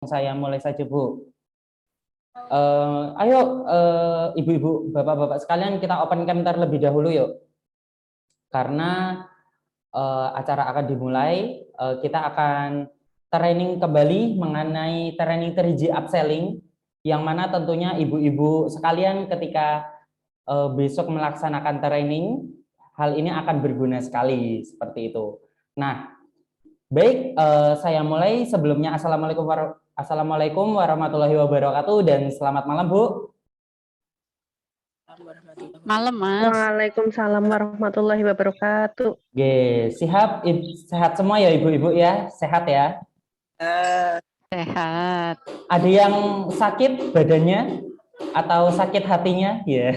saya mulai saja, Bu. Ayo, ibu-ibu, bapak-bapak sekalian, kita open cam terlebih dahulu yuk. Karena acara akan dimulai, kita akan training kembali mengenai training 3G upselling, yang mana tentunya ibu-ibu sekalian ketika besok melaksanakan training, hal ini akan berguna sekali, seperti itu. Nah, baik, saya mulai. Sebelumnya, Assalamualaikum warahmatullahi wabarakatuh, dan selamat malam, Bu. Malam, Mas. Waalaikumsalam warahmatullahi wabarakatuh. Oke, sehat semua ya ibu-ibu ya, sehat ya. Sehat. Ada yang sakit badannya atau sakit hatinya? Ya.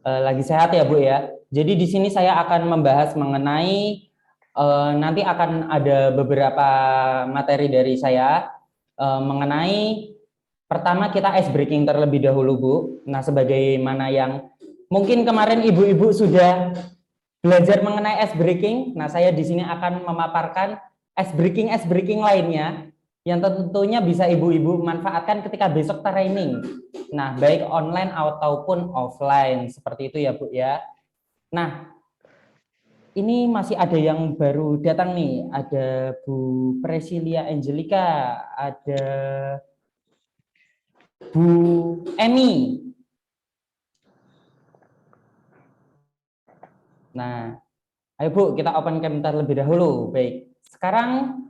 Lagi sehat ya, Bu ya. Jadi di sini saya akan membahas mengenai nanti akan ada beberapa materi dari saya mengenai pertama kita ice breaking terlebih dahulu, Bu. Nah, sebagaimana yang mungkin kemarin ibu-ibu sudah belajar mengenai ice breaking, nah saya di sini akan memaparkan ice breaking lainnya yang tentunya bisa ibu-ibu manfaatkan ketika besok training. Nah, baik online ataupun offline, seperti itu ya, Bu ya. Nah, ini masih ada yang baru datang nih, ada Bu Presilia Angelica, ada Bu Emi. Nah, ayo Bu, kita open cam terlebih dahulu. Baik, sekarang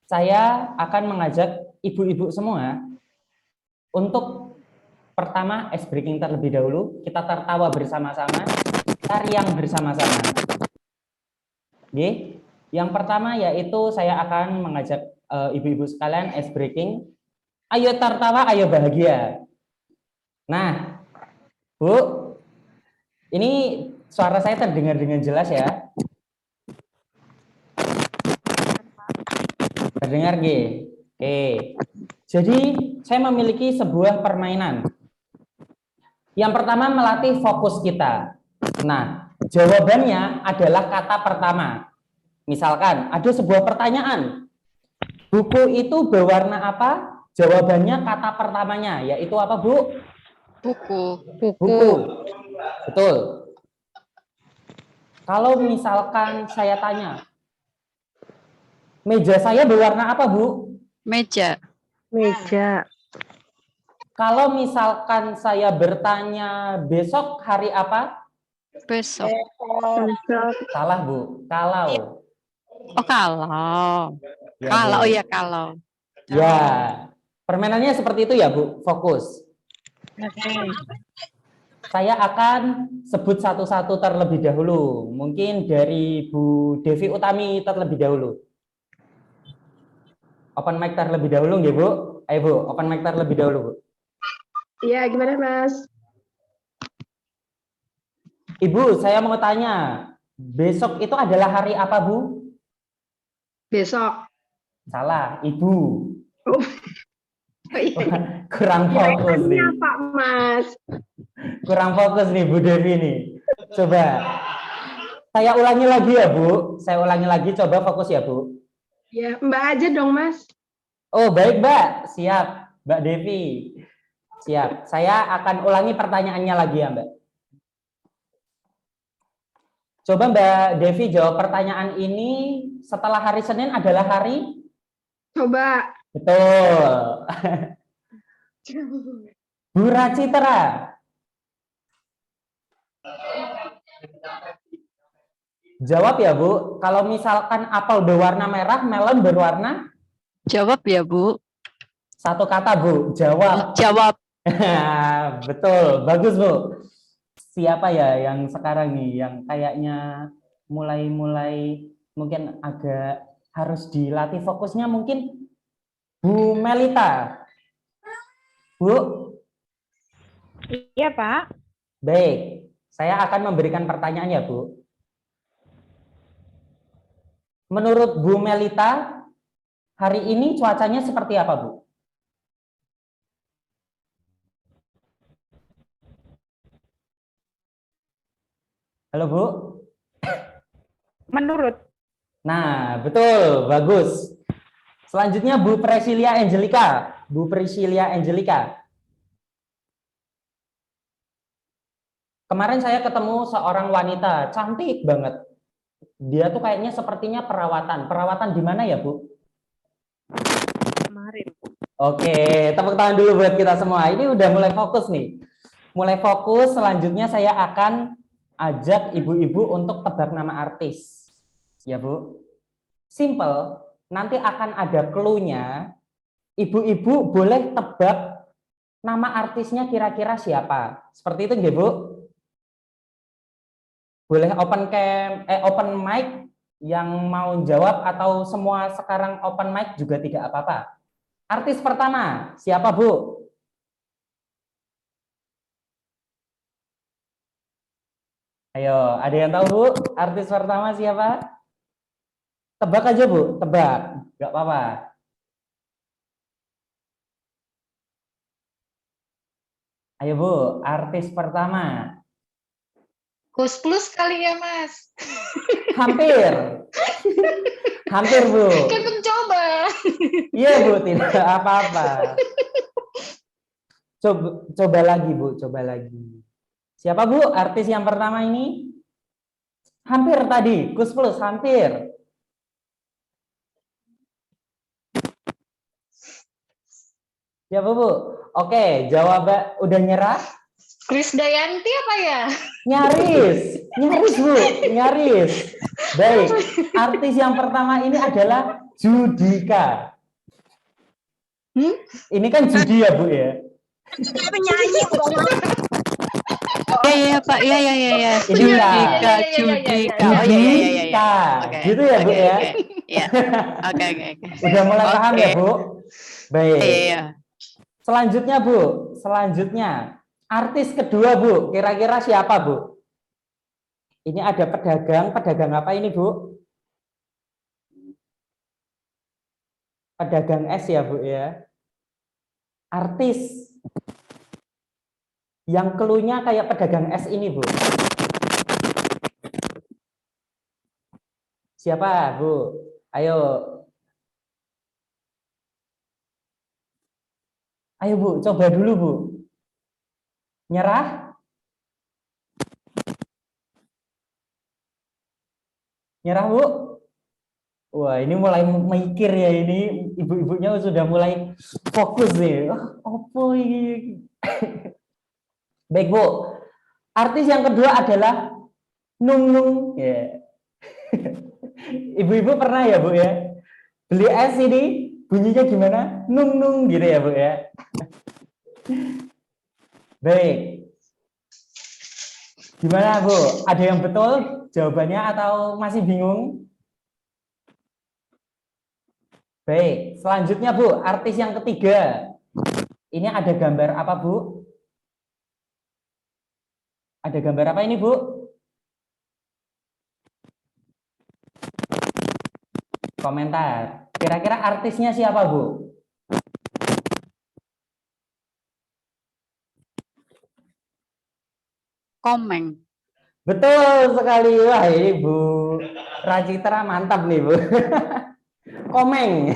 saya akan mengajak ibu-ibu semua untuk pertama ice breaking terlebih dahulu. Kita tertawa bersama-sama, tariang bersama-sama. Oke, yang pertama yaitu saya akan mengajak ibu-ibu sekalian ice breaking. Ayo tertawa, ayo bahagia. Nah, Bu, ini suara saya terdengar dengan jelas ya? Terdengar, G? Oke. Jadi, saya memiliki sebuah permainan. Yang pertama, melatih fokus kita. Nah, jawabannya adalah kata pertama. Misalkan, ada sebuah pertanyaan. Buku itu berwarna apa? Jawabannya kata pertamanya, yaitu apa, Bu? Buku. Buku. Betul. Kalau misalkan saya tanya, meja saya berwarna apa, Bu? Meja. Meja. Kalau misalkan saya bertanya, besok hari apa? Besok. Besok. Salah, Bu. Kalau. Oh, kalau. Ya, Kalau, Bu. oh ya kalau. Ya. Permainannya seperti itu ya, Bu. Fokus. Saya akan sebut satu-satu terlebih dahulu. Mungkin dari Bu Devi Utami terlebih dahulu. Open mic terlebih dahulu, nggih, Bu? Ayo, Bu. Open mic terlebih dahulu, Bu. Iya, gimana, Mas? Ibu, saya mau tanya. Besok itu adalah hari apa, Bu? Besok. Salah, Ibu. Oh, iya. Kurang fokus nih. Pak Mas? Kurang fokus nih Bu Devi nih. Coba. Saya ulangi lagi ya, Bu. Saya ulangi lagi, coba fokus ya, Bu. Ya, Mbak aja dong, Mas. Oh, baik, Mbak. Siap, Mbak Devi. Siap. Saya akan ulangi pertanyaannya lagi ya, Mbak. Coba Mbak Devi jawab pertanyaan ini, setelah hari Senin adalah hari? Coba. Betul. Bu Racitra. Jawab ya, Bu. Kalau misalkan apel berwarna merah, melon berwarna? Jawab ya, Bu. Satu kata, Bu. Jawab. Jawab. Betul. Bagus, Bu. Siapa ya yang sekarang nih, yang kayaknya mulai mungkin agak harus dilatih fokusnya, mungkin Bu Melita. Bu? Iya, Pak. Baik. Saya akan memberikan pertanyaan ya, Bu. Menurut Bu Melita, hari ini cuacanya seperti apa, Bu? Halo, Bu. Menurut Nah, betul, bagus. Selanjutnya Bu Priscilia Angelica. Bu Priscilia Angelica. Kemarin saya ketemu seorang wanita, cantik banget. Dia tuh kayaknya sepertinya perawatan. Perawatan di mana ya, Bu? Kemarin. Oke, tepuk tangan dulu buat kita semua. Ini udah mulai fokus nih. Mulai fokus, selanjutnya saya akan ajak ibu-ibu untuk tebak nama artis. Ya, Bu. Simple, nanti akan ada clue-nya. Ibu-ibu boleh tebak nama artisnya kira-kira siapa. Seperti itu nggih, Bu? Boleh open mic yang mau jawab atau semua sekarang open mic juga tidak apa-apa. Artis pertama, siapa, Bu? Ayo, ada yang tahu, Bu? Artis pertama siapa? Tebak aja, Bu. Tebak. Nggak apa-apa. Ayo, Bu. Artis pertama. Kus plus kali ya, Mas. Hampir. Hampir, Bu. Kan mencoba. Iya, Bu. Tidak apa-apa. Coba lagi, Bu. Coba lagi. Siapa, Bu? Artis yang pertama ini? Hampir tadi. Kus plus, hampir. Siapa, Bu? Oke, jawaban udah nyerah? Krisdayanti apa ya? Nyaris, nyaris, Bu, nyaris. Baik, artis yang pertama ini adalah Judika. Ini kan judi ya, Bu ya? Penyanyi. Iya Pak, iya. Judika. Judika. Oh iya. Judika. Oke. Gitu ya, Bu ya? Iya. Oke. Udah mulai paham ya, Bu? Baik. Iya. Selanjutnya, Bu. Selanjutnya, artis kedua, Bu. Kira-kira siapa, Bu? Ini ada pedagang. Pedagang apa ini, Bu? Pedagang es ya, Bu ya. Artis yang clue-nya kayak pedagang es ini, Bu. Siapa, Bu? Ayo. Ayo, Bu, coba dulu, Bu. Nyerah? Nyerah, Bu? Wah, ini mulai mikir ya, ini ibu-ibunya sudah mulai fokus nih. Apa ini? Baik, Bu. Artis yang kedua adalah Nung Nung. Ya. Ibu-ibu pernah ya, Bu ya? Beli es ini bunyinya gimana? Nung Nung gitu ya, Bu ya? Baik. Gimana, Bu? Ada yang betul jawabannya atau masih bingung? Baik, selanjutnya, Bu, artis yang ketiga. Ini ada gambar apa, Bu? Ada gambar apa ini, Bu? Komentar. Kira-kira artisnya siapa, Bu? Komeng. Betul sekali. Wah, ini Bu Racitra mantap nih, Bu. Komeng.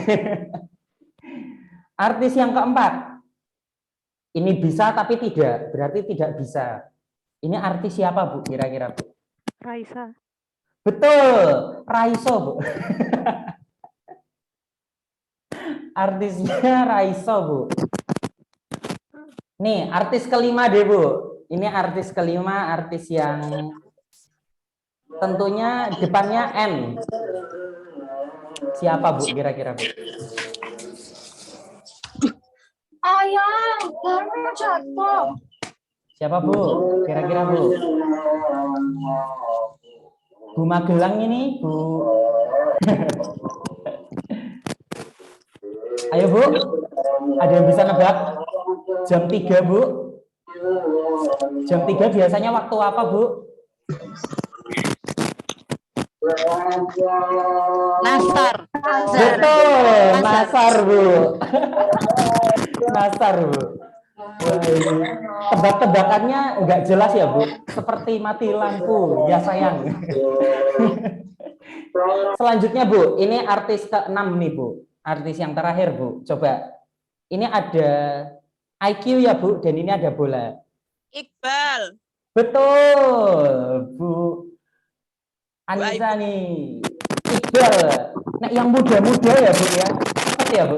Artis yang keempat. Ini bisa tapi tidak, berarti tidak bisa. Ini artis siapa, Bu? Kira-kira, Bu? Raisa. Betul, Raiso, Bu. Artisnya Raiso, Bu. Nih, artis kelima deh, Bu. Ini artis kelima, artis yang tentunya depannya N. Siapa, Bu? Kira-kira, Bu? Ayang, baru jatuh. Siapa, Bu? Kira-kira, Bu? Bu Magelang ini, Bu. Ayo, Bu. Ada yang bisa nebak? Jam 3, Bu. Jam 3 biasanya waktu apa, Bu? Nasar. Betul, Nasar, Bu. Nasar, Bu. Wah, ini tebak-tebakannya nggak jelas ya, Bu. Seperti mati lampu, ya sayang. Selanjutnya, Bu, ini artis ke-6 nih, Bu. Artis yang terakhir, Bu. Coba. Ini ada IQ ya, Bu, dan ini ada bola. Iqbal. Betul, Bu Anissa Ibu. nih. Iqbal. Nah, yang muda-muda ya, Bu ya. Cepet ya, Bu.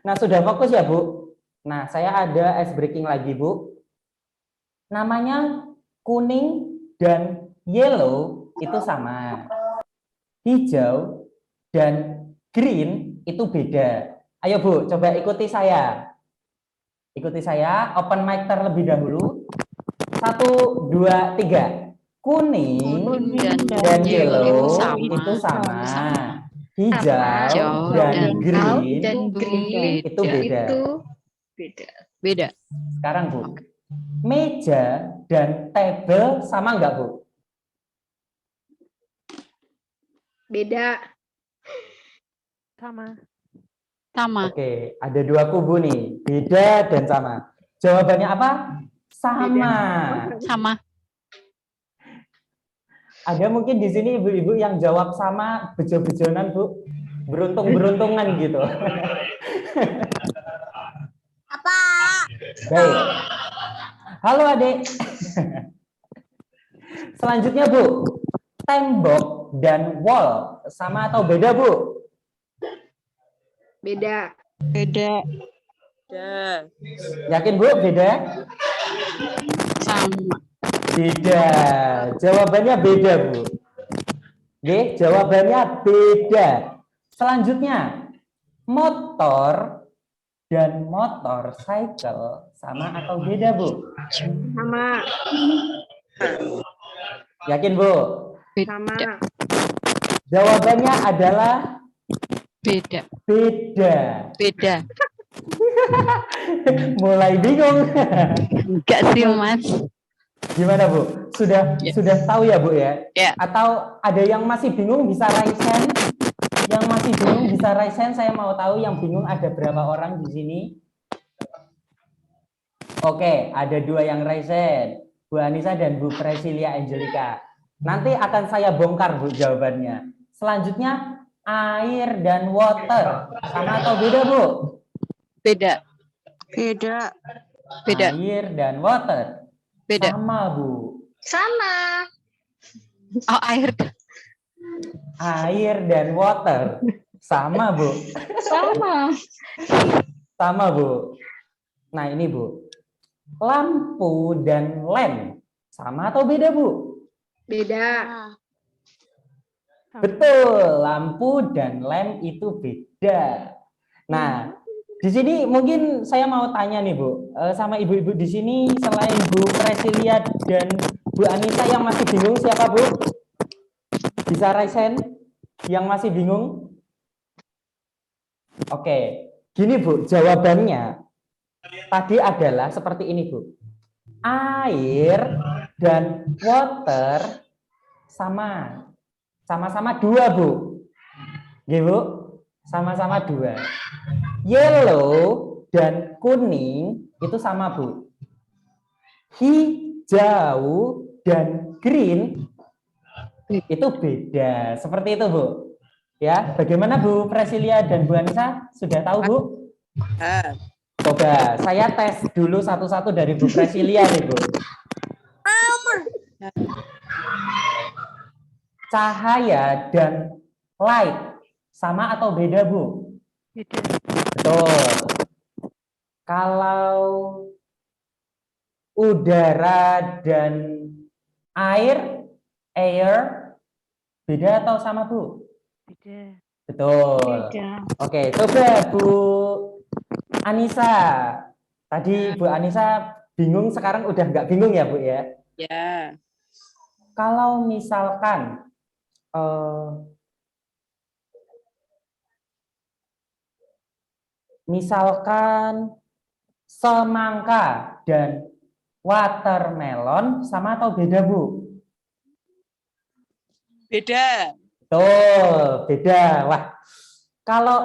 Nah, sudah fokus ya, Bu. Nah, saya ada ice breaking lagi, Bu. Namanya kuning dan yellow itu sama. Hijau dan green itu beda. Ayo, Bu, coba ikuti saya. Ikuti saya, open mic terlebih dahulu. 1, 2, 3. Kuning dan yellow itu sama. Hijau dan green dan green itu beda. itu beda. Beda. Sekarang, Bu. Meja dan table sama nggak, Bu? Beda. Sama. Oke, ada dua kubu nih, beda dan sama. Jawabannya apa? Sama. Sama. Ada mungkin di sini ibu-ibu yang jawab sama bejo-bejonan, Bu. Beruntung-beruntungan gitu. Apa? Baik. Halo, Adik. Selanjutnya, Bu. Tembok dan wall sama atau beda, Bu? Beda. Beda. Dah. Yakin, Bu? Beda? Sama. Beda. Jawabannya beda, Bu. Oke, jawabannya beda. Selanjutnya, motor dan motorcycle sama atau beda, Bu? Sama. Yakin, Bu? Sama. Beda. Jawabannya adalah Beda. beda. Beda. Mulai bingung. Enggak sih, Mas. Gimana, Bu? Sudah Ya. sudah tahu ya, Bu ya? Ya. Atau ada yang masih bingung bisa raise hand? Yang masih bingung bisa raise hand. Saya mau tahu yang bingung ada berapa orang di sini. Oke, ada 2 yang raise hand. Bu Anissa dan Bu Presilia Angelica. Nanti akan saya bongkar, Bu, jawabannya. Selanjutnya, air dan water. Sama atau beda, Bu? Beda. Beda. Beda. Air dan water. Beda. Sama, Bu. Sama. Oh, air. Air dan water. Sama, Bu. Sama. Sama, Bu. Nah, ini, Bu. Lampu dan lem. Sama atau beda, Bu? Beda. Betul, lampu dan lem itu beda. Nah, di sini mungkin saya mau tanya nih, Bu, sama ibu-ibu di sini selain Bu Presilia dan Bu Anissa yang masih bingung siapa, Bu? Bisa raise hand yang masih bingung? Oke, gini, Bu, jawabannya tadi adalah seperti ini, Bu. Air dan water sama-sama 2, Bu. Nggih, Bu? Sama-sama 2. Yellow dan kuning itu sama, Bu. Hijau dan green itu beda. Seperti itu, Bu. Ya, bagaimana Bu Presilia dan Bu Anissa? Sudah tahu, Bu? Coba saya tes dulu satu-satu dari Bu Presilia nih, Bu. Cahaya dan light sama atau beda, Bu? Beda. Betul. Kalau udara dan air, beda atau sama, Bu? Beda. Betul. Beda. Oke, coba Bu Anissa. Tadi Bu Anissa bingung, sekarang udah nggak bingung ya, Bu ya? Ya. Kalau misalkan semangka dan watermelon sama atau beda, Bu? Beda. Tuh, beda. Wah, kalau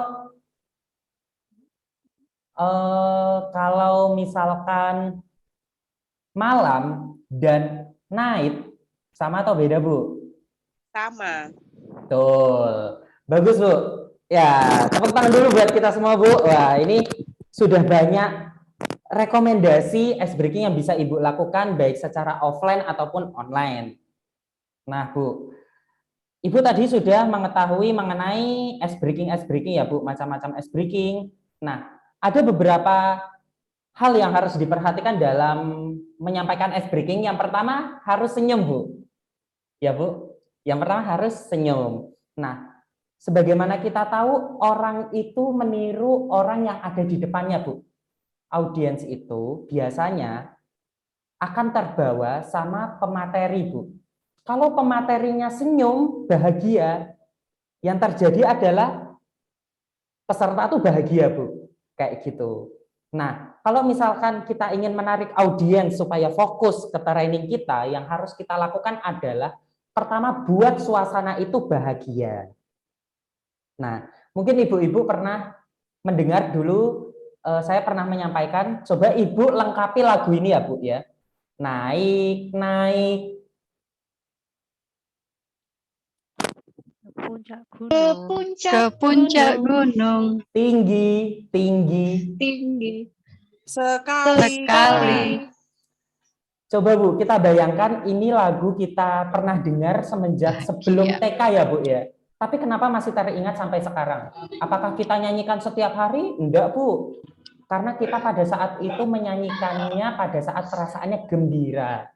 Kalau misalkan malam dan night sama atau beda, Bu? Sama. Betul. Bagus, Bu. Ya, tepuk tangan dulu buat kita semua, Bu. Wah, ini sudah banyak rekomendasi ice breaking yang bisa Ibu lakukan baik secara offline ataupun online. Nah, Bu, Ibu tadi sudah mengetahui mengenai ice breaking ya, Bu, macam-macam ice breaking. Nah, ada beberapa hal yang harus diperhatikan dalam menyampaikan ice breaking. Yang pertama harus senyum, Bu. Ya, Bu. Yang pertama harus senyum. Nah, sebagaimana kita tahu orang itu meniru orang yang ada di depannya, Bu. Audiens itu biasanya akan terbawa sama pemateri, Bu. Kalau pematerinya senyum, bahagia, yang terjadi adalah peserta tuh bahagia, Bu. Kayak gitu. Nah, kalau misalkan kita ingin menarik audiens supaya fokus ke training kita, yang harus kita lakukan adalah pertama buat suasana itu bahagia. Nah, mungkin ibu-ibu pernah mendengar dulu, saya pernah menyampaikan, coba ibu lengkapi lagu ini ya, Bu ya. Naik, naik, Puncak Ke gunung. puncak Puncak gunung gunung. tinggi, tinggi. tinggi Sekali. sekali. Coba Bu, kita bayangkan ini lagu kita pernah dengar semenjak sebelum Bahagia. TK ya Bu ya. Tapi kenapa masih teringat sampai sekarang? Apakah kita nyanyikan setiap hari? Enggak Bu. Karena kita pada saat itu menyanyikannya pada saat perasaannya gembira.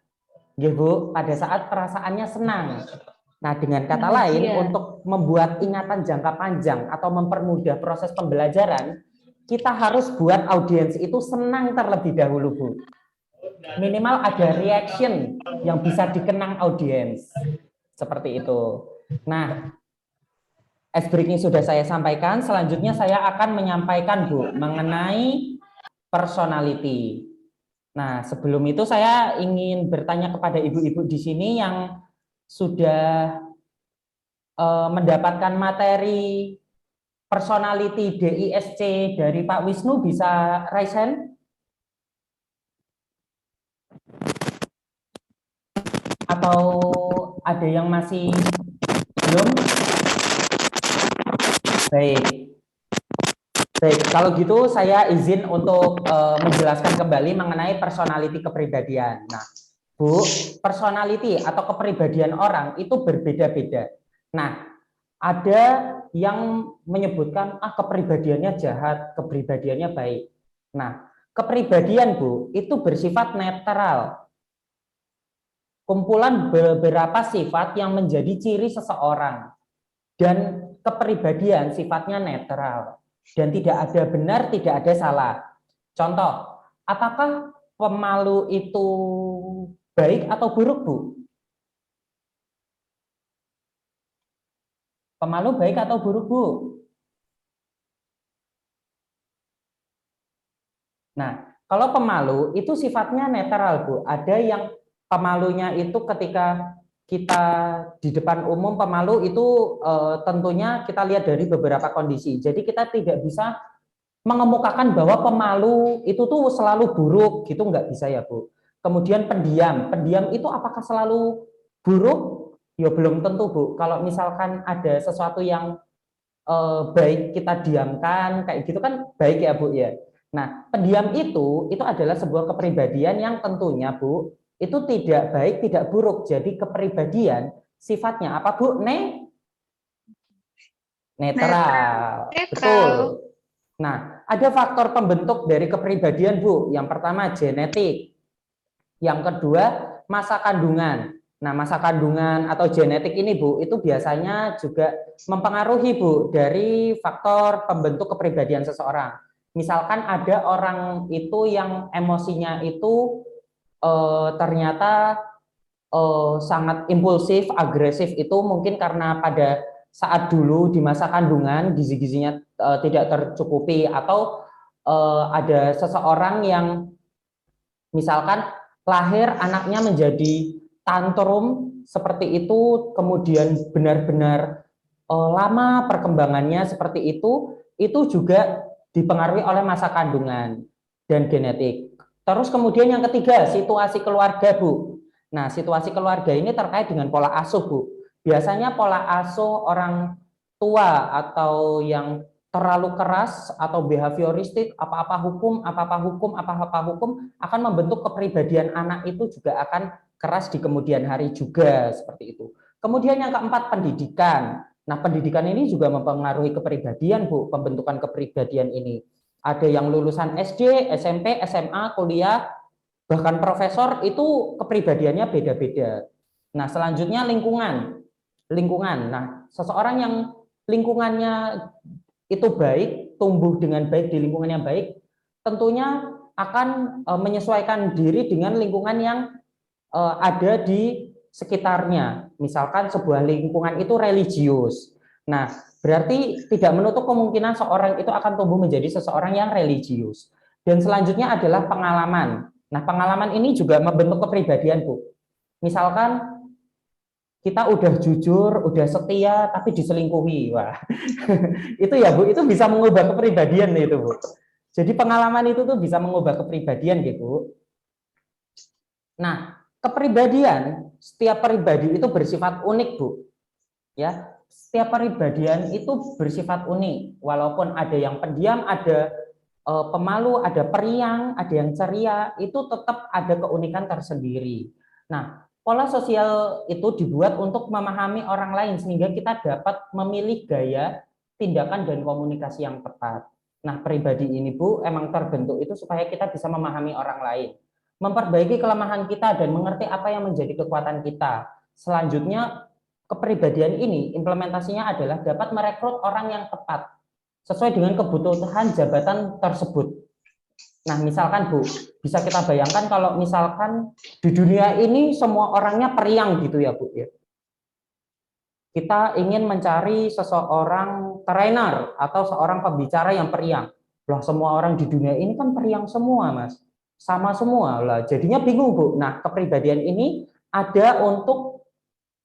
Ya Bu, pada saat perasaannya senang. Nah, dengan kata lain, Bahagia. untuk membuat ingatan jangka panjang atau mempermudah proses pembelajaran, kita harus buat audiens itu senang terlebih dahulu, Bu. Minimal ada reaction yang bisa dikenang audiens. Seperti itu. Nah, ice breaking sudah saya sampaikan. Selanjutnya saya akan menyampaikan, Bu, mengenai personality. Nah, sebelum itu saya ingin bertanya kepada ibu-ibu di sini yang sudah mendapatkan materi personality DISC dari Pak Wisnu, bisa raise hand? Atau ada yang masih belum? Baik. Baik, kalau gitu saya izin untuk menjelaskan kembali mengenai personality kepribadian. Nah, Bu, personality atau kepribadian orang itu berbeda-beda. Nah, ada yang menyebutkan kepribadiannya jahat, kepribadiannya baik. Nah, kepribadian Bu itu bersifat netral. Kumpulan beberapa sifat yang menjadi ciri seseorang, dan kepribadian sifatnya netral dan tidak ada benar, tidak ada salah. Contoh, apakah pemalu itu baik atau buruk, Bu? Pemalu baik atau buruk, Bu? Nah, kalau pemalu itu sifatnya netral, Bu. Ada yang pemalunya itu ketika kita di depan umum, pemalu itu tentunya kita lihat dari beberapa kondisi. Jadi kita tidak bisa mengemukakan bahwa pemalu itu tuh selalu buruk, gitu nggak bisa ya, Bu. Kemudian pendiam, pendiam itu apakah selalu buruk? Ya belum tentu, Bu. Kalau misalkan ada sesuatu yang baik kita diamkan, kayak gitu kan baik ya, Bu ya. Nah, pendiam itu adalah sebuah kepribadian yang tentunya, Bu, itu tidak baik, tidak buruk. Jadi kepribadian sifatnya apa, Bu? Netral. Betul. Nah, ada faktor pembentuk dari kepribadian, Bu. Yang pertama genetik. Yang kedua masa kandungan. Nah, masa kandungan atau genetik ini, Bu, itu biasanya juga mempengaruhi, Bu, dari faktor pembentuk kepribadian seseorang. Misalkan ada orang itu yang emosinya itu ternyata sangat impulsif, agresif, itu mungkin karena pada saat dulu di masa kandungan gizi-gizinya tidak tercukupi, atau ada seseorang yang misalkan lahir anaknya menjadi tantrum seperti itu, kemudian benar-benar lama perkembangannya seperti itu juga dipengaruhi oleh masa kandungan dan genetik. Terus kemudian yang ketiga, situasi keluarga, Bu. Nah, situasi keluarga ini terkait dengan pola asuh, Bu. Biasanya pola asuh orang tua atau yang terlalu keras atau behavioristik, apa-apa hukum, apa-apa hukum, apa-apa hukum akan membentuk kepribadian anak itu juga akan keras di kemudian hari juga, seperti itu. Kemudian yang keempat, pendidikan. Nah, pendidikan ini juga mempengaruhi kepribadian, Bu, pembentukan kepribadian ini. Ada yang lulusan SD, SMP, SMA, kuliah, bahkan profesor, itu kepribadiannya beda-beda. Nah, selanjutnya lingkungan. Lingkungan. Nah, seseorang yang lingkungannya itu baik, tumbuh dengan baik di lingkungan yang baik, tentunya akan menyesuaikan diri dengan lingkungan yang ada di sekitarnya. Misalkan sebuah lingkungan itu religius. Nah, berarti tidak menutup kemungkinan seorang itu akan tumbuh menjadi seseorang yang religius. Dan selanjutnya adalah pengalaman. Nah, pengalaman ini juga membentuk kepribadian, Bu. Misalkan kita udah jujur, udah setia, tapi diselingkuhi. Wah, itu ya, Bu, itu bisa mengubah kepribadian itu, Bu. Jadi pengalaman itu tuh bisa mengubah kepribadian gitu. Nah, kepribadian, setiap pribadi itu bersifat unik, Bu. Ya, setiap kepribadian itu bersifat unik. Walaupun ada yang pendiam, ada pemalu, ada periang, ada yang ceria, itu tetap ada keunikan tersendiri. Nah, pola sosial itu dibuat untuk memahami orang lain sehingga kita dapat memilih gaya, tindakan, dan komunikasi yang tepat. Nah, pribadi ini, Bu, emang terbentuk itu supaya kita bisa memahami orang lain, memperbaiki kelemahan kita dan mengerti apa yang menjadi kekuatan kita. Selanjutnya, kepribadian ini implementasinya adalah dapat merekrut orang yang tepat sesuai dengan kebutuhan jabatan tersebut. Nah, misalkan, Bu, bisa kita bayangkan kalau misalkan di dunia ini semua orangnya periang gitu ya, Bu ya. Kita ingin mencari seseorang trainer atau seorang pembicara yang periang. Loh, semua orang di dunia ini kan periang semua, Mas. Sama semua lah, jadinya bingung, Bu. Nah, kepribadian ini ada untuk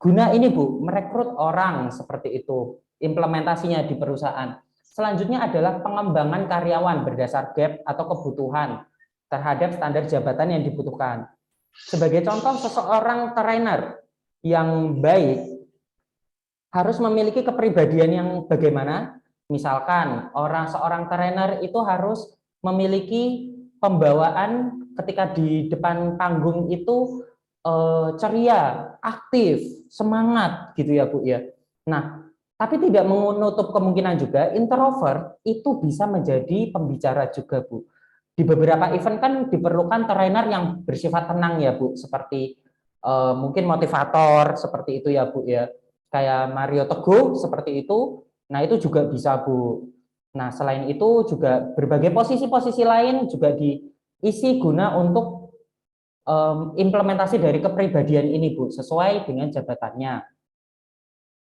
guna ini, Bu, merekrut orang seperti itu, implementasinya di perusahaan. Selanjutnya adalah pengembangan karyawan berdasar gap atau kebutuhan terhadap standar jabatan yang dibutuhkan. Sebagai contoh, seseorang trainer yang baik harus memiliki kepribadian yang bagaimana? Misalkan seorang trainer itu harus memiliki pembawaan ketika di depan panggung itu ceria, aktif, semangat gitu ya, Bu ya. Nah, tapi tidak menutup kemungkinan juga introvert itu bisa menjadi pembicara juga, Bu. Di beberapa event kan diperlukan trainer yang bersifat tenang ya, Bu, seperti mungkin motivator seperti itu ya, Bu ya. Kayak Mario Teguh seperti itu. Nah, itu juga bisa, Bu. Nah, selain itu juga berbagai posisi-posisi lain juga diisi guna untuk implementasi dari kepribadian ini, Bu, sesuai dengan jabatannya.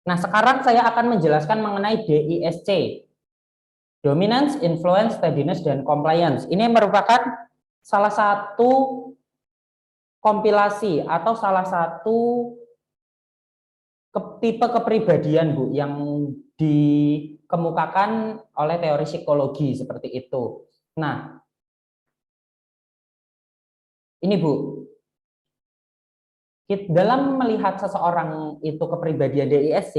Nah, sekarang saya akan menjelaskan mengenai DISC. Dominance, Influence, Steadiness, dan Compliance. Ini merupakan salah satu kompilasi atau salah satu tipe kepribadian, Bu, yang dikemukakan oleh teori psikologi seperti itu. Nah, ini, Bu, dalam melihat seseorang itu kepribadian DISC,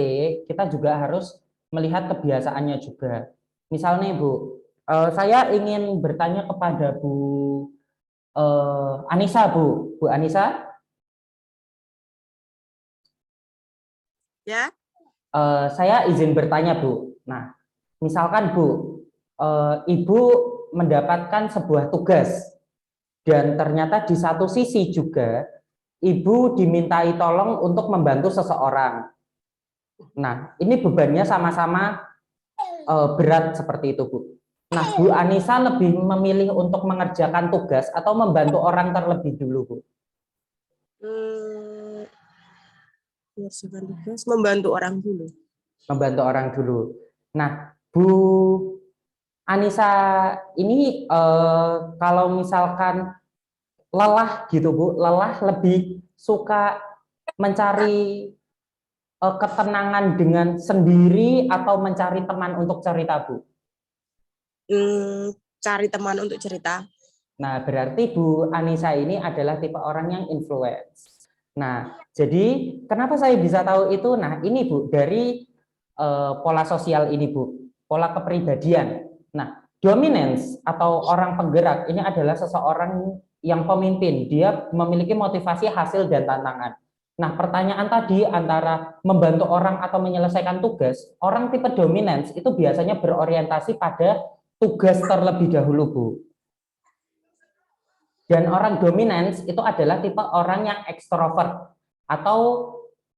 kita juga harus melihat kebiasaannya juga. Misalnya, Bu, saya ingin bertanya kepada Bu Anissa, Bu. Bu Anissa? Ya. Saya izin bertanya, Bu. Nah, misalkan, Bu, Ibu mendapatkan sebuah tugas dan ternyata di satu sisi juga Ibu dimintai tolong untuk membantu seseorang. Nah, ini bebannya sama-sama berat seperti itu, Bu. Nah, Bu Anissa lebih memilih untuk mengerjakan tugas atau membantu orang terlebih dulu, Bu? Membantu orang dulu. Membantu orang dulu. Nah, Bu Anissa ini kalau misalkan lelah gitu, Bu, lelah lebih suka mencari ketenangan dengan sendiri atau mencari teman untuk cerita, Bu? cari teman untuk cerita. Nah, berarti Bu Anissa ini adalah tipe orang yang influence. Nah, jadi kenapa saya bisa tahu itu? Nah, ini Bu, dari pola sosial ini Bu, pola kepribadian. Nah, dominance atau orang penggerak ini adalah seseorang yang pemimpin. Dia memiliki motivasi, hasil, dan tantangan. Nah, pertanyaan tadi antara membantu orang atau menyelesaikan tugas, orang tipe dominance itu biasanya berorientasi pada tugas terlebih dahulu, Bu. Dan orang dominance itu adalah tipe orang yang ekstrovert atau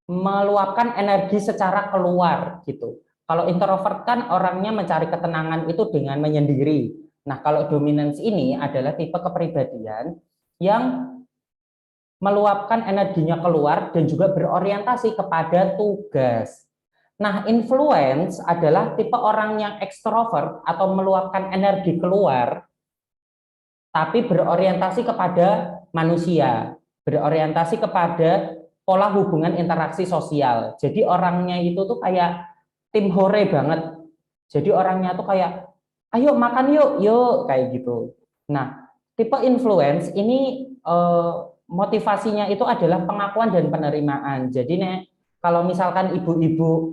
meluapkan energi secara keluar gitu. Kalau introvert kan orangnya mencari ketenangan itu dengan menyendiri. Nah, kalau dominance ini adalah tipe kepribadian yang meluapkan energinya keluar dan juga berorientasi kepada tugas. Nah, influence adalah tipe orang yang ekstrovert atau meluapkan energi keluar tapi berorientasi kepada manusia, berorientasi kepada pola hubungan interaksi sosial. Jadi orangnya itu tuh kayak tim hore banget. Jadi orangnya tuh kayak, ayo makan yuk, kayak gitu. Nah, tipe influence ini motivasinya itu adalah pengakuan dan penerimaan. Jadi kalau misalkan ibu-ibu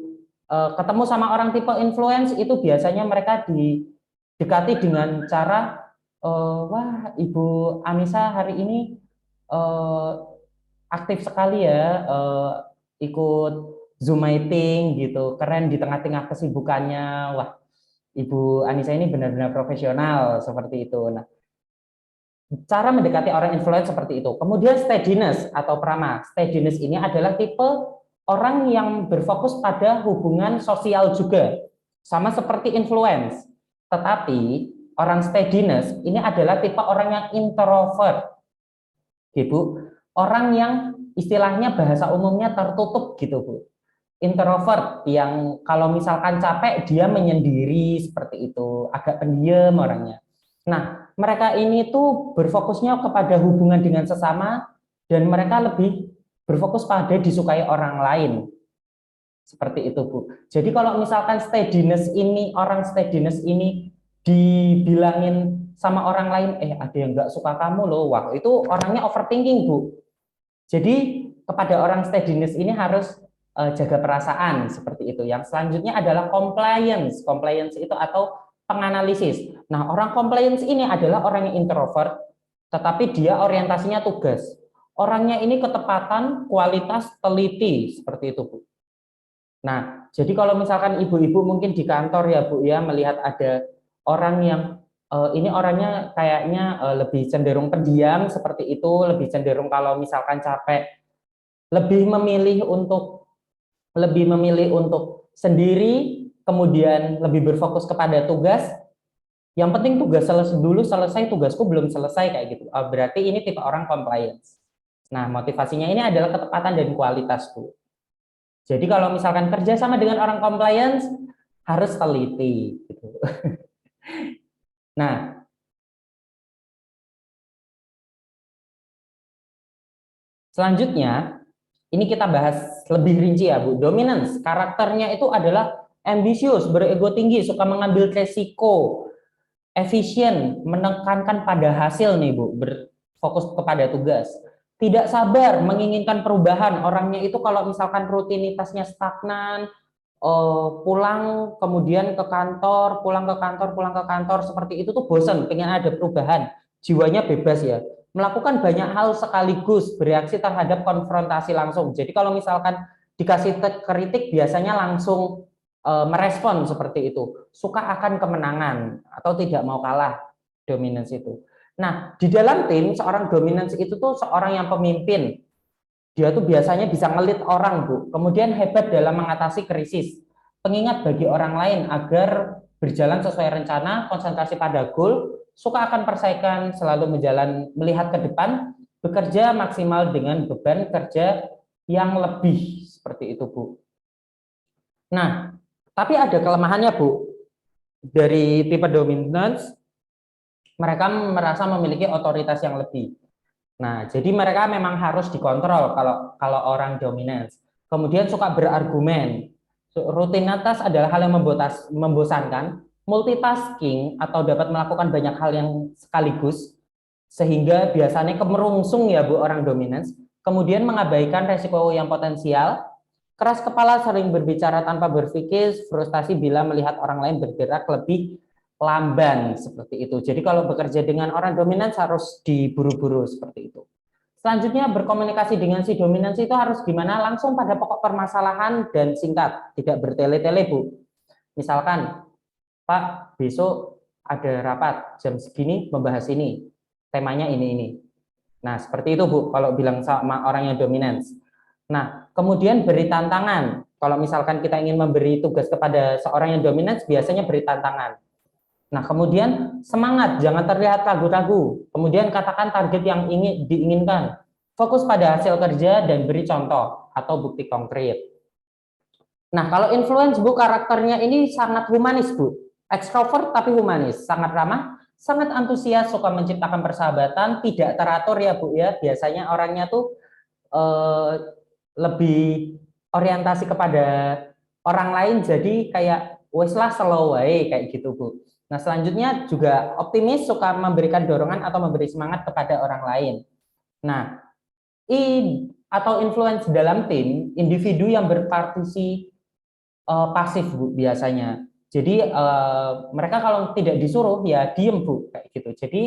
ketemu sama orang tipe influence itu biasanya mereka didekati dengan cara wah, Ibu Anissa hari ini aktif sekali ya, ikut Zoom meeting gitu, keren di tengah-tengah kesibukannya. Wah, Ibu Anissa ini benar-benar profesional seperti itu. Nah, cara mendekati orang influence seperti itu. Kemudian steadiness atau prama. Steadiness ini adalah tipe orang yang berfokus pada hubungan sosial juga, sama seperti influence. Tetapi orang steadiness ini adalah tipe orang yang introvert, Bu. Orang yang istilahnya bahasa umumnya tertutup gitu, Bu. Introvert yang kalau misalkan capek dia menyendiri seperti itu, agak pendiam orangnya. Nah, mereka ini tuh berfokusnya kepada hubungan dengan sesama dan mereka lebih berfokus pada disukai orang lain. Seperti itu, Bu. Jadi kalau misalkan steadiness ini, orang steadiness ini dibilangin sama orang lain, ada yang nggak suka kamu loh, wah itu orangnya overthinking, Bu. Jadi kepada orang steadiness ini harus jaga perasaan seperti itu. Yang selanjutnya adalah compliance. Compliance itu atau penganalisis. Nah, orang compliance ini adalah orang yang introvert, tetapi dia orientasinya tugas. Orangnya ini ketepatan, kualitas, teliti, seperti itu, Bu. Nah, jadi kalau misalkan ibu-ibu mungkin di kantor ya, Bu, ya, melihat ada orang yang ini orangnya kayaknya lebih cenderung pendiam seperti itu, lebih cenderung kalau misalkan capek, lebih memilih untuk sendiri, kemudian lebih berfokus kepada tugas. Yang penting tugas selesai, tugasku belum selesai kayak gitu. Berarti ini tipe orang compliance. Nah, motivasinya ini adalah ketepatan dan kualitas, Bu. Jadi kalau misalkan kerja sama dengan orang compliance harus teliti gitu. Nah, selanjutnya ini kita bahas lebih rinci ya, Bu. Dominance, karakternya itu adalah ambisius, berego tinggi, suka mengambil resiko, efisien, menekankan pada hasil nih, Bu, berfokus kepada tugas. Tidak sabar, menginginkan perubahan. Orangnya itu kalau misalkan rutinitasnya stagnan, pulang kemudian ke kantor, pulang ke kantor seperti itu tuh bosan, pengen ada perubahan. Jiwanya bebas ya. Melakukan banyak hal sekaligus, bereaksi terhadap konfrontasi langsung. Jadi kalau misalkan dikasih kritik biasanya langsung merespon seperti itu. Suka akan kemenangan atau tidak mau kalah, dominance itu. Nah, di dalam tim seorang dominance itu tuh seorang yang pemimpin. Dia tuh biasanya bisa ngelit orang, Bu. Kemudian hebat dalam mengatasi krisis. Pengingat bagi orang lain agar berjalan sesuai rencana, konsentrasi pada goal, suka akan persaingan, selalu melihat ke depan, bekerja maksimal dengan beban kerja yang lebih, seperti itu, Bu. Nah, tapi ada kelemahannya, Bu. Dari tipe dominance, mereka merasa memiliki otoritas yang lebih. Nah, jadi mereka memang harus dikontrol kalau orang dominance. Kemudian suka berargumen. Rutinitas adalah hal yang membosankan. multitasking atau dapat melakukan banyak hal yang sekaligus, sehingga biasanya kemerungsung ya Bu orang dominans, kemudian mengabaikan resiko yang potensial, keras kepala, sering berbicara tanpa berpikir, frustasi bila melihat orang lain bergerak lebih lamban, seperti itu. Jadi kalau bekerja dengan orang dominans harus diburu-buru seperti itu. Selanjutnya berkomunikasi dengan si dominans itu harus gimana? Langsung pada pokok permasalahan dan singkat, tidak bertele-tele Bu. Misalkan, Pak, besok ada rapat jam segini membahas ini, temanya ini. Nah, seperti itu Bu, kalau bilang sama orang yang dominans. Nah, kemudian beri tantangan. Kalau misalkan kita ingin memberi tugas kepada seorang yang dominans, biasanya beri tantangan. Nah, kemudian semangat, jangan terlihat ragu-ragu. Kemudian katakan target yang ingin diinginkan. Fokus pada hasil kerja dan beri contoh atau bukti konkret. Nah, kalau influence Bu, karakternya ini sangat humanis Bu. Extrovert tapi humanis, sangat ramah, sangat antusias, suka menciptakan persahabatan, tidak teratur ya Bu ya. Biasanya orangnya tuh lebih orientasi kepada orang lain, jadi kayak wes lah slow way kayak gitu Bu. Nah, selanjutnya juga optimis, suka memberikan dorongan atau memberi semangat kepada orang lain. Nah, atau influence dalam tim, individu yang berpartisi pasif Bu biasanya. Jadi mereka kalau tidak disuruh ya diem Bu kayak gitu. Jadi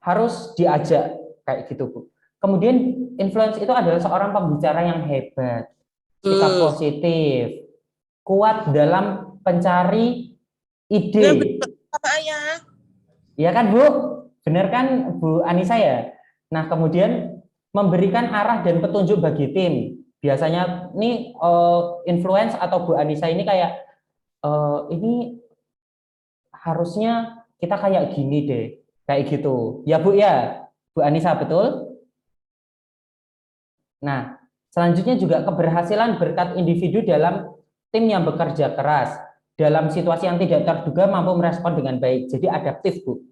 harus diajak kayak gitu Bu. Kemudian influence itu adalah seorang pembicara yang hebat, sikap positif, kuat dalam pencari ide. Sama ayah. Iya kan Bu? Benar kan Bu Anissa ya? Nah, kemudian memberikan arah dan petunjuk bagi tim. Biasanya nih influence atau Bu Anissa ini kayak ini harusnya kita kayak gini deh, kayak gitu. Ya Bu ya, Bu Anissa betul? Nah, selanjutnya juga keberhasilan berkat individu dalam tim yang bekerja keras. Dalam situasi yang tidak terduga mampu merespon dengan baik. Jadi adaptif Bu.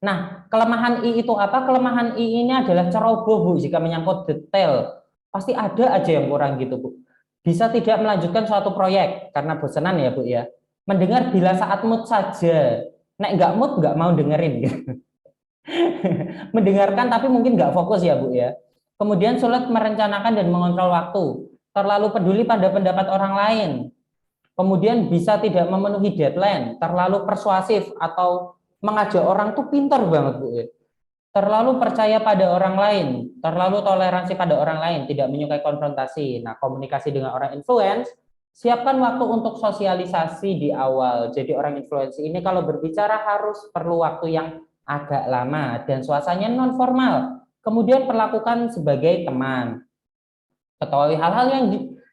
Nah, kelemahan I itu apa? Kelemahan I ini adalah ceroboh Bu jika menyangkut detail. Pasti ada aja yang kurang gitu Bu. Bisa tidak melanjutkan suatu proyek karena bosanan ya Bu ya. Mendengar bila saat mood saja. Nek nggak mood nggak mau dengerin gitu. Mendengarkan tapi mungkin nggak fokus ya Bu ya. Kemudian sulit merencanakan dan mengontrol waktu. Terlalu peduli pada pendapat orang lain. Kemudian bisa tidak memenuhi deadline. Terlalu persuasif atau mengajak orang tuh pintar banget Bu ya. Terlalu percaya pada orang lain, terlalu toleransi pada orang lain, tidak menyukai konfrontasi. Nah, komunikasi dengan orang influence, siapkan waktu untuk sosialisasi di awal. Jadi orang influence ini kalau berbicara harus perlu waktu yang agak lama dan suasananya non formal. Kemudian perlakukan sebagai teman. Ketahui hal-hal yang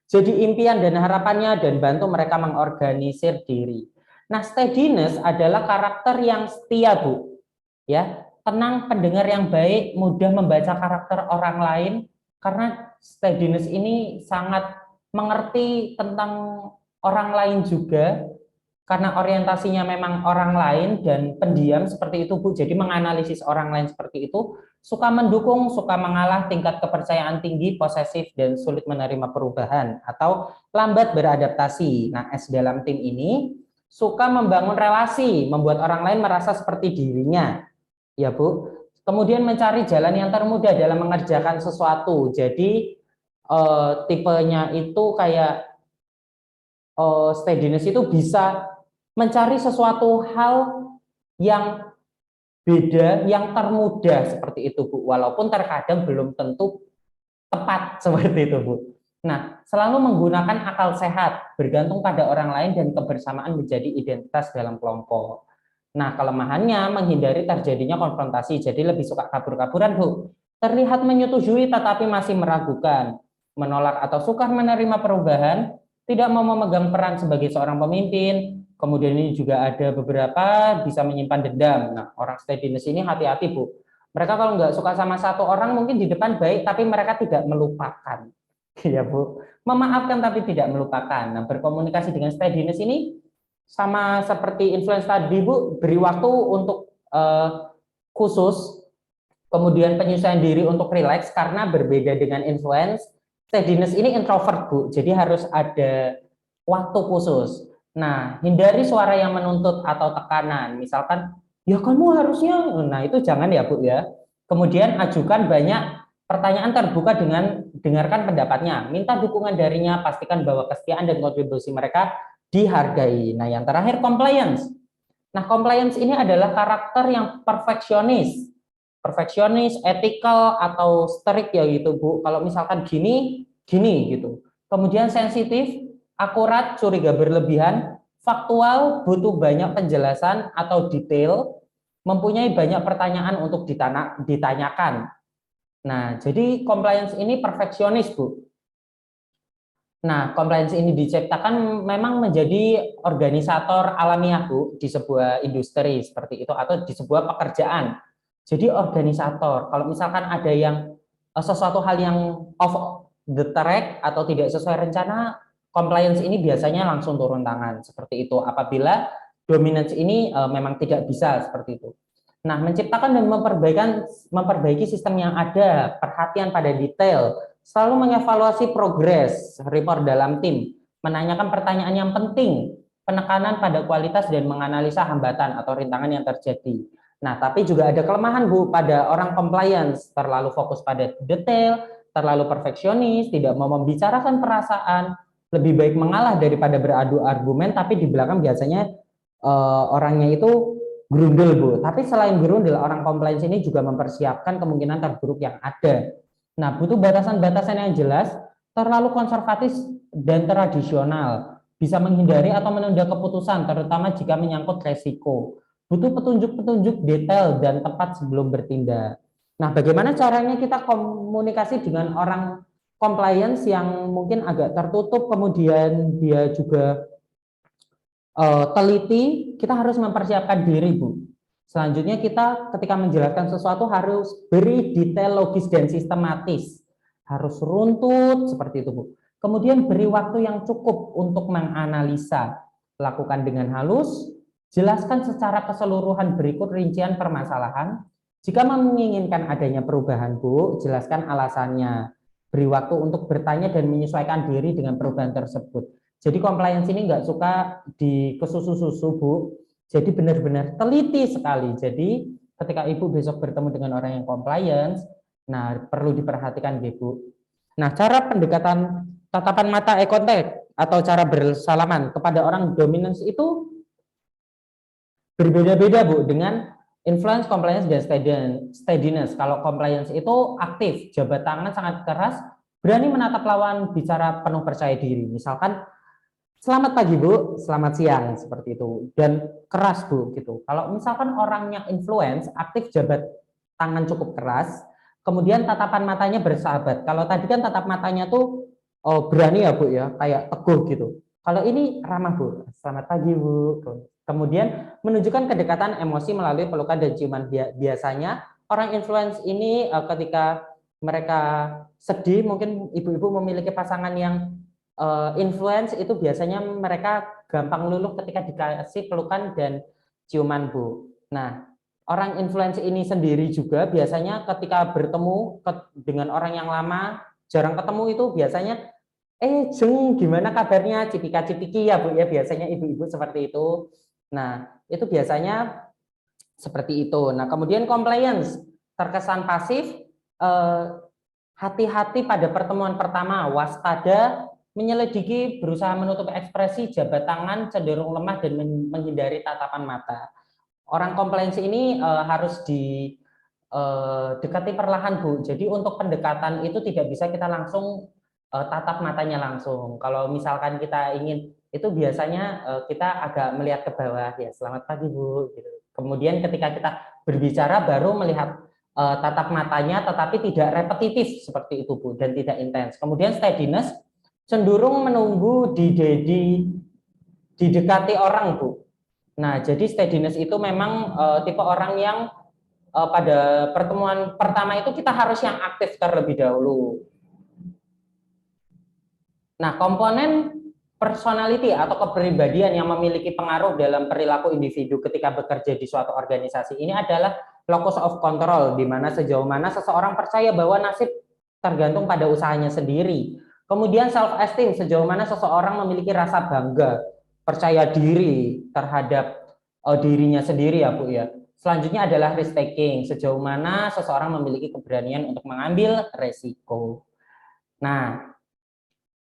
jadi impian dan harapannya dan bantu mereka mengorganisir diri. Nah, steadiness adalah karakter yang setia Bu. Ya, tenang, pendengar yang baik, mudah membaca karakter orang lain, karena steadiness ini sangat mengerti tentang orang lain juga, karena orientasinya memang orang lain dan pendiam seperti itu Bu. Jadi menganalisis orang lain seperti itu, suka mendukung, suka mengalah, tingkat kepercayaan tinggi, posesif, dan sulit menerima perubahan atau lambat beradaptasi. Nah, S dalam tim ini suka membangun relasi, membuat orang lain merasa seperti dirinya. Ya Bu, kemudian mencari jalan yang termudah dalam mengerjakan sesuatu. Jadi tipenya itu kayak steadiness itu bisa mencari sesuatu hal yang beda, yang termudah seperti itu Bu. Walaupun terkadang belum tentu tepat seperti itu Bu. Nah, selalu menggunakan akal sehat, bergantung pada orang lain dan kebersamaan menjadi identitas dalam kelompok. Nah, kelemahannya menghindari terjadinya konfrontasi, jadi lebih suka kabur-kaburan Bu. Terlihat menyetujui tetapi masih meragukan, menolak atau sukar menerima perubahan, tidak mau memegang peran sebagai seorang pemimpin. Kemudian ini juga ada beberapa bisa menyimpan dendam. Nah, orang steadiness ini hati-hati Bu. Mereka kalau nggak suka sama satu orang mungkin di depan baik, tapi mereka tidak melupakan. Ya Bu, memaafkan tapi tidak melupakan. Nah, berkomunikasi dengan steadiness ini sama seperti influence tadi Bu, beri waktu untuk khusus, kemudian penyesuaian diri untuk rileks, karena berbeda dengan influence, steadiness ini introvert Bu, jadi harus ada waktu khusus. Nah, hindari suara yang menuntut atau tekanan. Misalkan, ya kamu harusnya, nah itu jangan ya Bu ya. Kemudian ajukan banyak pertanyaan terbuka dengan dengarkan pendapatnya. Minta dukungan darinya, pastikan bahwa kesetiaan dan kontribusi mereka dihargai. Nah, yang terakhir compliance. Nah, compliance ini adalah karakter yang perfeksionis. Perfeksionis, ethical atau strict ya gitu Bu. Kalau misalkan gini, gini gitu. Kemudian sensitif, akurat, curiga berlebihan, faktual, butuh banyak penjelasan atau detail, mempunyai banyak pertanyaan untuk ditanyakan. Nah, jadi compliance ini perfeksionis, Bu. Nah, compliance ini diciptakan memang menjadi organisator alamiah, Bu, di sebuah industri seperti itu atau di sebuah pekerjaan. Jadi organisator, kalau misalkan ada yang sesuatu hal yang off the track atau tidak sesuai rencana, compliance ini biasanya langsung turun tangan seperti itu. Apabila dominance ini memang tidak bisa seperti itu. Nah, menciptakan dan memperbaiki sistem yang ada, perhatian pada detail, selalu mengevaluasi progres report dalam tim, menanyakan pertanyaan yang penting, penekanan pada kualitas dan menganalisa hambatan atau rintangan yang terjadi. Nah, tapi juga ada kelemahan Bu pada orang compliance, terlalu fokus pada detail, terlalu perfeksionis, tidak mau membicarakan perasaan, lebih baik mengalah daripada beradu argumen, tapi di belakang biasanya orangnya itu gerundel Bu. Tapi selain gerundel, orang compliance ini juga mempersiapkan kemungkinan terburuk yang ada. Nah, butuh batasan-batasan yang jelas, terlalu konservatif dan tradisional, bisa menghindari atau menunda keputusan, terutama jika menyangkut resiko. Butuh petunjuk-petunjuk detail dan tepat sebelum bertindak. Nah, bagaimana caranya kita komunikasi dengan orang compliance yang mungkin agak tertutup, kemudian dia juga teliti, kita harus mempersiapkan diri, Bu. Selanjutnya kita ketika menjelaskan sesuatu harus beri detail logis dan sistematis. Harus runtut seperti itu, Bu. Kemudian beri waktu yang cukup untuk menganalisa. Lakukan dengan halus, jelaskan secara keseluruhan berikut rincian permasalahan. Jika menginginkan adanya perubahan, Bu, jelaskan alasannya. Beri waktu untuk bertanya dan menyesuaikan diri dengan perubahan tersebut. Jadi compliance ini nggak suka di kesusu-susu, Bu. Jadi benar-benar teliti sekali. Jadi ketika Ibu besok bertemu dengan orang yang compliance, nah perlu diperhatikan, Bu. Nah, cara pendekatan tatapan mata eye contact atau cara bersalaman kepada orang dominance itu berbeda-beda, Bu, dengan influence, compliance, dan steadiness. Kalau compliance itu aktif, jabat tangan sangat keras, berani menatap lawan, bicara penuh percaya diri. Misalkan, selamat pagi Bu, selamat siang, seperti itu. Dan keras Bu, gitu. Kalau misalkan orang yang influence, aktif jabat tangan cukup keras, kemudian tatapan matanya bersahabat. Kalau tadi kan tatap matanya tuh berani ya Bu ya, kayak teguh gitu. Kalau ini ramah Bu, selamat pagi Bu. Kemudian menunjukkan kedekatan emosi melalui pelukan dan ciuman. Biasanya orang influence ini ketika mereka sedih, mungkin ibu-ibu memiliki pasangan yang influence, itu biasanya mereka gampang luluh ketika dikasih pelukan dan ciuman, Bu. Nah, orang influence ini sendiri juga biasanya ketika bertemu dengan orang yang lama, jarang ketemu, itu biasanya Jeng, gimana kabarnya, cipika-cipiki ya Bu ya, biasanya ibu-ibu seperti itu. Nah, itu biasanya seperti itu. Nah, kemudian compliance, terkesan pasif, hati-hati pada pertemuan pertama, waspada, menyelidiki, berusaha menutup ekspresi, jabat tangan, cenderung lemah, dan menghindari tatapan mata. Orang compliance ini harus dekati perlahan, Bu. Jadi untuk pendekatan itu tidak bisa kita langsung tatap matanya langsung. Kalau misalkan kita ingin, itu biasanya kita agak melihat ke bawah, ya selamat pagi Bu, gitu. Kemudian ketika kita berbicara baru melihat tatap matanya, tetapi tidak repetitif seperti itu Bu, dan tidak intens. Kemudian steadiness, cenderung menunggu didekati orang, Bu. Nah, jadi steadiness itu memang tipe orang yang pada pertemuan pertama itu kita harus yang aktif terlebih dahulu. Nah, komponen personality atau kepribadian yang memiliki pengaruh dalam perilaku individu ketika bekerja di suatu organisasi ini adalah locus of control, di mana sejauh mana seseorang percaya bahwa nasib tergantung pada usahanya sendiri. Kemudian self esteem, sejauh mana seseorang memiliki rasa bangga. percaya diri terhadap dirinya sendiri ya Bu ya. Selanjutnya adalah risk taking, sejauh mana seseorang memiliki keberanian untuk mengambil resiko. Nah,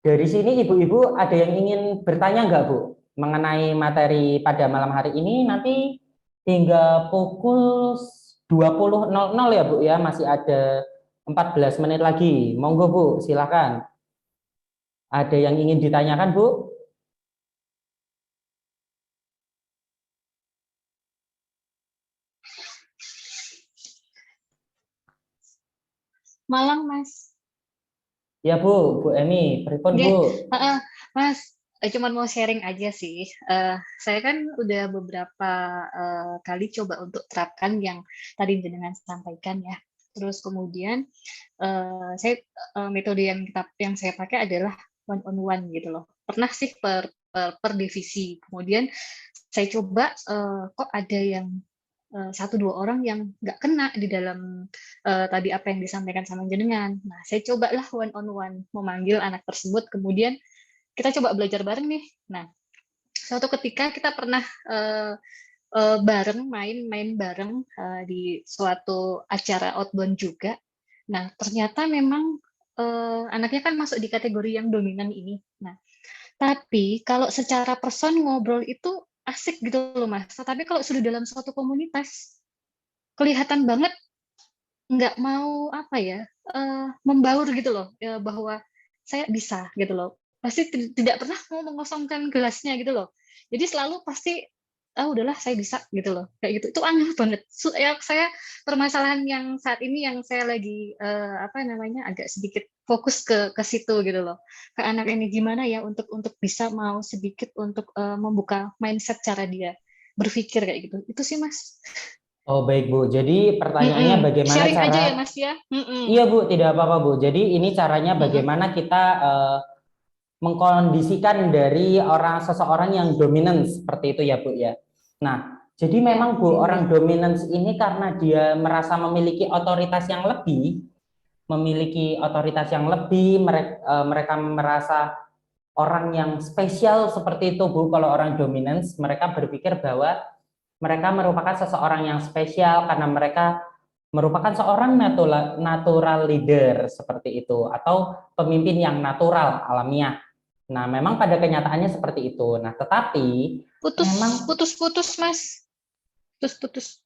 dari sini Ibu-Ibu ada yang ingin bertanya nggak Bu mengenai materi pada malam hari ini? Nanti hingga pukul 20.00 ya Bu ya, masih ada 14 menit lagi. Monggo Bu, silakan. Ada yang ingin ditanyakan Bu? Malang, Mas. Ya Bu, Bu Emi, pripun Nggih, Bu? heeh, Mas, cuman mau sharing aja sih. Saya kan udah beberapa kali coba untuk terapkan yang tadi jenengan sampaikan ya. Terus kemudian saya metode yang saya pakai adalah one on one gitu loh. Pernah sih per divisi. Kemudian saya coba kok ada yang satu dua orang yang nggak kena di dalam tadi apa yang disampaikan sama jenengan. Nah, saya cobalah one on one memanggil anak tersebut, kemudian kita coba belajar bareng nih. Nah, suatu ketika kita pernah bareng main bareng di suatu acara outbound juga. Nah, ternyata memang anaknya kan masuk di kategori yang dominan ini. Nah, tapi kalau secara person ngobrol itu asik gitu loh Mas. Tapi kalau sudah dalam suatu komunitas kelihatan banget nggak mau apa ya, membaur gitu loh, bahwa saya bisa gitu loh. Pasti tidak pernah mau mengosongkan gelasnya gitu loh. Jadi selalu pasti, "Ah, udahlah saya bisa," gitu loh, kayak gitu. Itu aneh banget. Ya saya permasalahan yang saat ini yang saya lagi, apa namanya, agak sedikit fokus ke situ gitu loh. Ke anak ini gimana ya untuk bisa mau sedikit untuk, membuka mindset cara dia berpikir kayak gitu. Itu sih, Mas. Oh baik Bu, jadi pertanyaannya bagaimana Sharing aja ya cara... Mas ya. Iya Bu, tidak apa-apa Bu. Jadi ini caranya bagaimana kita mengkondisikan dari seseorang yang dominan seperti itu ya Bu ya. Nah, jadi memang Bu, orang dominan ini karena dia merasa memiliki otoritas yang lebih, mereka merasa orang yang spesial seperti itu Bu. Kalau orang dominan, mereka berpikir bahwa mereka merupakan seseorang yang spesial karena mereka merupakan seorang natural leader seperti itu, atau pemimpin yang natural, alamiah. Nah, memang pada kenyataannya seperti itu. Nah, tetapi memang Putus-putus Mas. Putus-putus.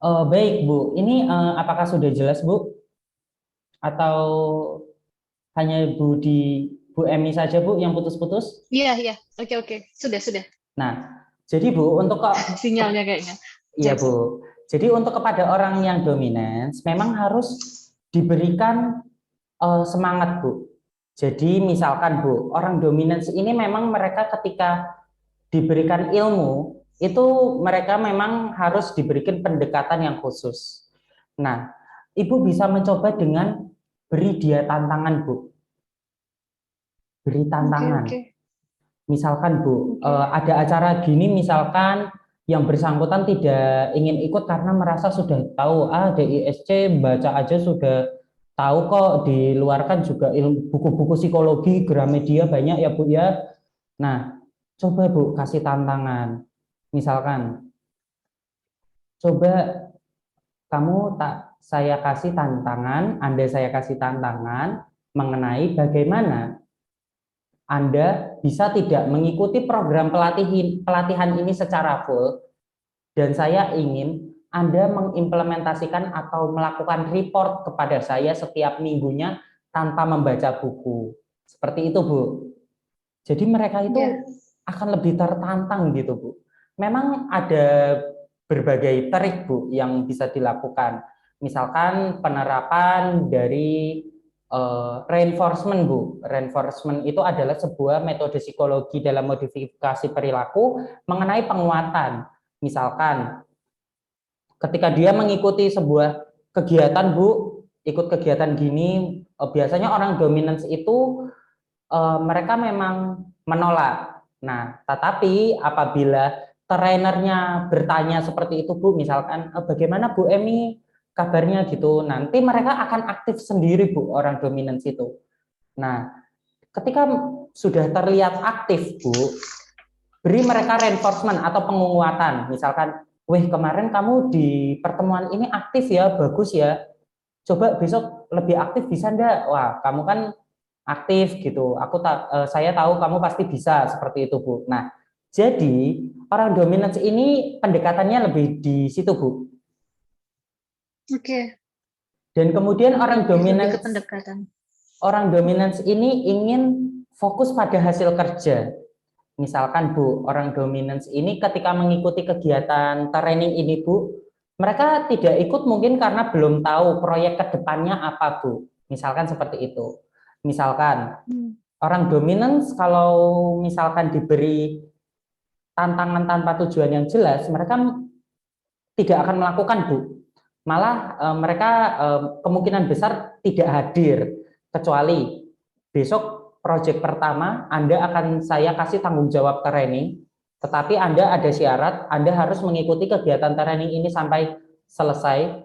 baik Bu, ini apakah sudah jelas Bu? Atau hanya Bu Emi saja Bu yang putus-putus? Iya. Oke. Sudah. Nah, jadi Bu, untuk Sinyalnya kayaknya. iya Bu. Jadi untuk kepada orang yang dominan, memang harus diberikan semangat Bu. Jadi misalkan Bu, orang dominan ini memang mereka ketika diberikan ilmu, itu mereka memang harus diberikan pendekatan yang khusus. Nah, Ibu bisa mencoba dengan beri dia tantangan Bu. Beri tantangan. Misalkan Bu, ada acara gini misalkan yang bersangkutan tidak ingin ikut karena merasa sudah tahu, DISC baca aja sudah tahu kok, di luar kan juga buku-buku psikologi, Gramedia banyak ya Bu ya. Nah, coba Bu kasih tantangan. Misalkan, coba saya kasih tantangan, saya kasih tantangan mengenai bagaimana Anda bisa tidak mengikuti program pelatihan ini secara full, dan saya ingin Anda mengimplementasikan atau melakukan report kepada saya setiap minggunya tanpa membaca buku. Seperti itu, Bu. Jadi mereka itu akan lebih tertantang gitu, Bu. Memang ada berbagai trik, Bu, yang bisa dilakukan. Misalkan penerapan dari reinforcement, Bu. Reinforcement itu adalah sebuah metode psikologi dalam modifikasi perilaku mengenai penguatan. Misalkan ketika dia mengikuti sebuah kegiatan, Bu, ikut kegiatan gini, biasanya orang dominan itu mereka memang menolak. Nah, tetapi apabila trainernya bertanya seperti itu, Bu, misalkan bagaimana Bu Emi kabarnya gitu, nanti mereka akan aktif sendiri, Bu, orang dominan itu. Nah, ketika sudah terlihat aktif, Bu, beri mereka reinforcement atau penguatan. Misalkan, weh kemarin kamu di pertemuan ini aktif ya, bagus ya. Coba besok lebih aktif bisa enggak? Wah, kamu kan aktif gitu. Saya tahu kamu pasti bisa seperti itu, Bu. Nah, jadi orang dominance ini pendekatannya lebih di situ, Bu. Oke. Dan kemudian orang Lebih ke dominance pendekatan. ini ingin fokus pada hasil kerja. Misalkan Bu, orang dominance ini ketika mengikuti kegiatan training ini Bu, mereka tidak ikut mungkin karena belum tahu proyek kedepannya apa Bu. Misalkan seperti itu. Misalkan orang dominance kalau misalkan diberi tantangan tanpa tujuan yang jelas, mereka tidak akan melakukan Bu. Malah mereka kemungkinan besar tidak hadir, kecuali besok proyek pertama Anda akan saya kasih tanggung jawab training, tetapi Anda ada syarat, Anda harus mengikuti kegiatan training ini sampai selesai,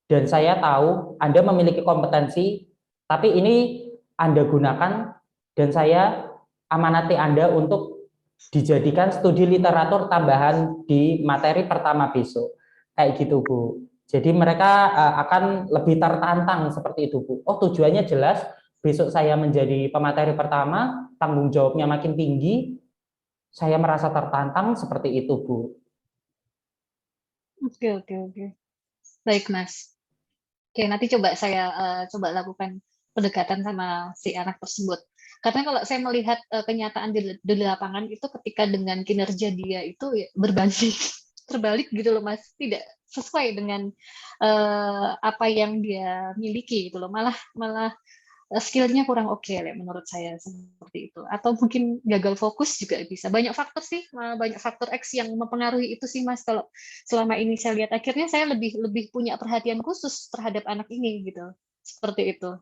dan saya tahu Anda memiliki kompetensi, tapi ini Anda gunakan, dan saya amanati Anda untuk dijadikan studi literatur tambahan di materi pertama besok. Kayak gitu, Bu. Jadi mereka akan lebih tertantang seperti itu, Bu. Oh, tujuannya jelas, besok saya menjadi pemateri pertama, tanggung jawabnya makin tinggi, saya merasa tertantang seperti itu, Bu. Oke. Baik, Mas. Oke, nanti coba saya coba lakukan pendekatan sama si anak tersebut. Karena kalau saya melihat kenyataan di lapangan itu ketika dengan kinerja dia itu ya, berbanding terbalik gitu loh, Mas. Tidak sesuai dengan apa yang dia miliki gitu loh. Malah skill-nya kurang oke menurut saya seperti itu. Atau mungkin gagal fokus juga bisa. Banyak faktor sih, banyak faktor X yang mempengaruhi itu sih, Mas. Kalau selama ini saya lihat, akhirnya saya lebih punya perhatian khusus terhadap anak ini gitu. Seperti itu.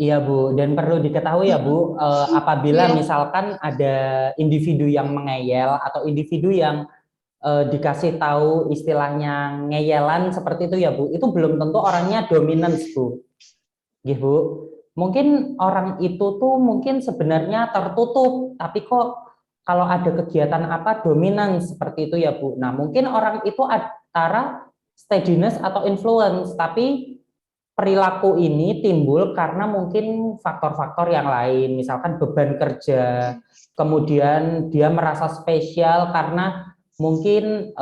Iya, Bu, dan perlu diketahui ya, Bu, apabila Iya. misalkan ada individu yang mengeyel atau individu yang dikasih tahu istilahnya ngeyelan seperti itu ya, Bu, itu belum tentu orangnya dominance, Bu. Bu, mungkin orang itu tuh mungkin sebenarnya tertutup, tapi kok kalau ada kegiatan apa dominan seperti itu ya Bu. Nah, mungkin orang itu antara steadiness atau influence, tapi perilaku ini timbul karena mungkin faktor-faktor yang lain, misalkan beban kerja, kemudian dia merasa spesial karena mungkin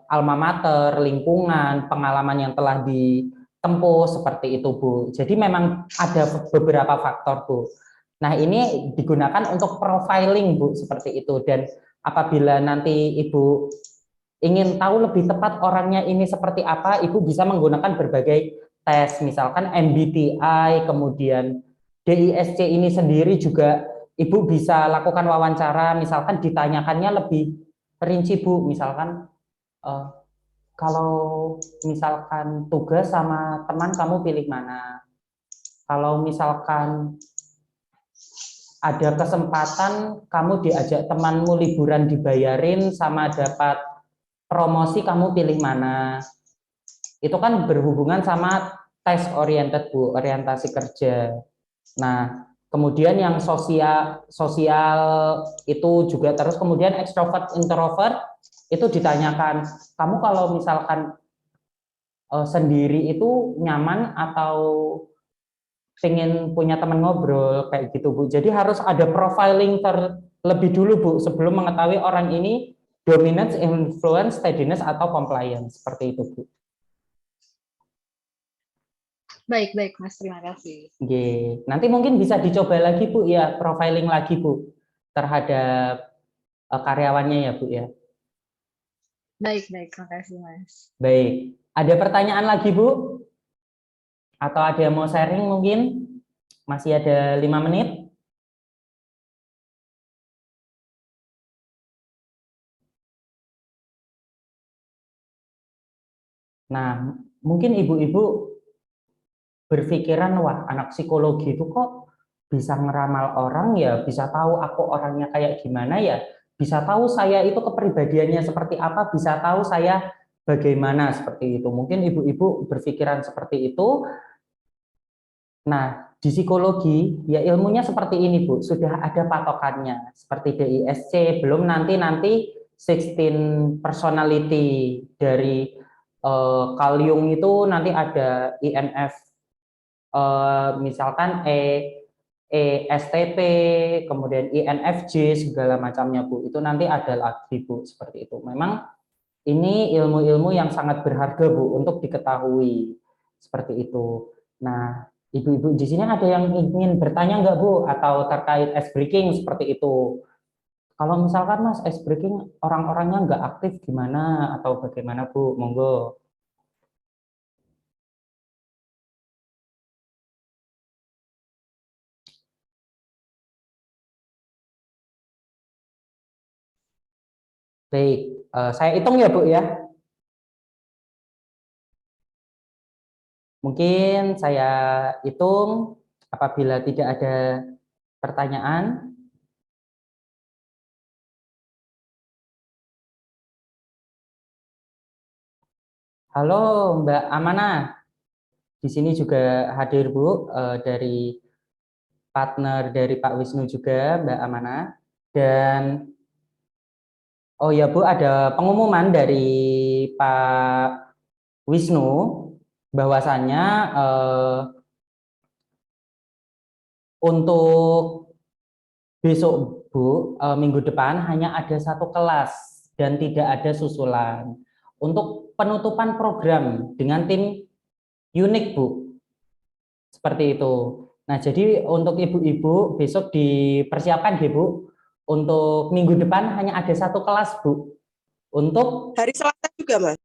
alma mater, lingkungan, pengalaman yang telah ditempuh seperti itu, Bu. Jadi memang ada beberapa faktor, Bu. Nah, ini digunakan untuk profiling, Bu, seperti itu. Dan apabila nanti Ibu ingin tahu lebih tepat orangnya ini seperti apa, Ibu bisa menggunakan berbagai tes, misalkan MBTI, kemudian DISC ini sendiri juga Ibu bisa lakukan wawancara, misalkan ditanyakannya lebih rinci, Bu, misalkan kalau misalkan tugas sama teman kamu pilih mana? Kalau misalkan ada kesempatan kamu diajak temanmu liburan dibayarin sama dapat promosi, kamu pilih mana? Itu kan berhubungan sama tes oriented, Bu, orientasi kerja. Nah, kemudian yang sosial itu juga, terus kemudian extrovert introvert itu ditanyakan, kamu kalau misalkan sendiri itu nyaman atau pengen punya teman ngobrol kayak gitu, Bu. Jadi harus ada profiling terlebih dulu, Bu, sebelum mengetahui orang ini dominance, influence, steadiness atau compliance, seperti itu, Bu. Baik, Mas. Terima kasih. Nanti mungkin bisa dicoba lagi, Bu, ya, profiling lagi, Bu, terhadap karyawannya ya, Bu, ya. Baik. Terima kasih, Mas. Baik. Ada pertanyaan lagi, Bu? Atau ada yang mau sharing mungkin? Masih ada 5 menit. Nah, mungkin ibu-ibu berpikiran, wah, anak psikologi itu kok bisa ngeramal orang ya, bisa tahu aku orangnya kayak gimana ya, bisa tahu saya itu kepribadiannya seperti apa, bisa tahu saya bagaimana seperti itu. Mungkin ibu-ibu berpikiran seperti itu. Nah, di psikologi ya ilmunya seperti ini Bu, sudah ada patokannya seperti DISC, belum nanti 16 personality dari Carl Jung itu nanti ada INF, misalkan ESTP, kemudian INFJ segala macamnya Bu, itu nanti ada lagi Bu, seperti itu. Memang ini ilmu-ilmu yang sangat berharga Bu untuk diketahui seperti itu. Nah, ibu-ibu di sini ada yang ingin bertanya nggak Bu atau terkait ice breaking seperti itu? Kalau misalkan Mas ice breaking orang-orangnya nggak aktif gimana atau bagaimana Bu? Monggo. Baik, saya hitung ya Bu ya. Mungkin saya hitung apabila tidak ada pertanyaan. Halo Mbak Amanah, di sini juga hadir Bu dari partner dari Pak Wisnu juga Mbak Amanah. Dan oh ya Bu, ada pengumuman dari Pak Wisnu bahwasannya untuk besok Bu, minggu depan hanya ada satu kelas dan tidak ada susulan. Untuk penutupan program dengan tim unik Bu, seperti itu. Nah, jadi untuk ibu-ibu besok dipersiapkan ya Bu, untuk minggu depan hanya ada satu kelas Bu. Untuk Hari Selasa juga, Mas.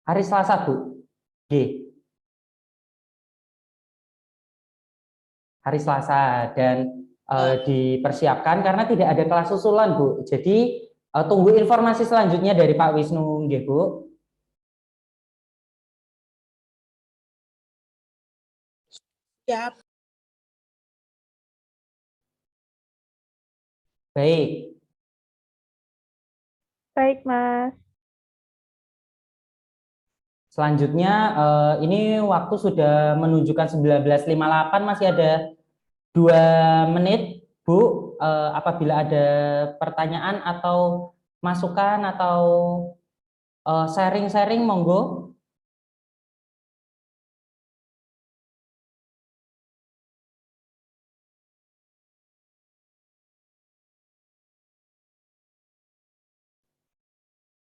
hari Selasa Bu. G. Hari Selasa dan dipersiapkan karena tidak ada kelas susulan Bu. Jadi tunggu informasi selanjutnya dari Pak Wisnu nggih Bu. Siap. Baik. Baik, Mas. Selanjutnya ini waktu sudah menunjukkan 19.58, masih ada 2 menit Bu. Apabila ada pertanyaan atau masukan atau sharing-sharing monggo.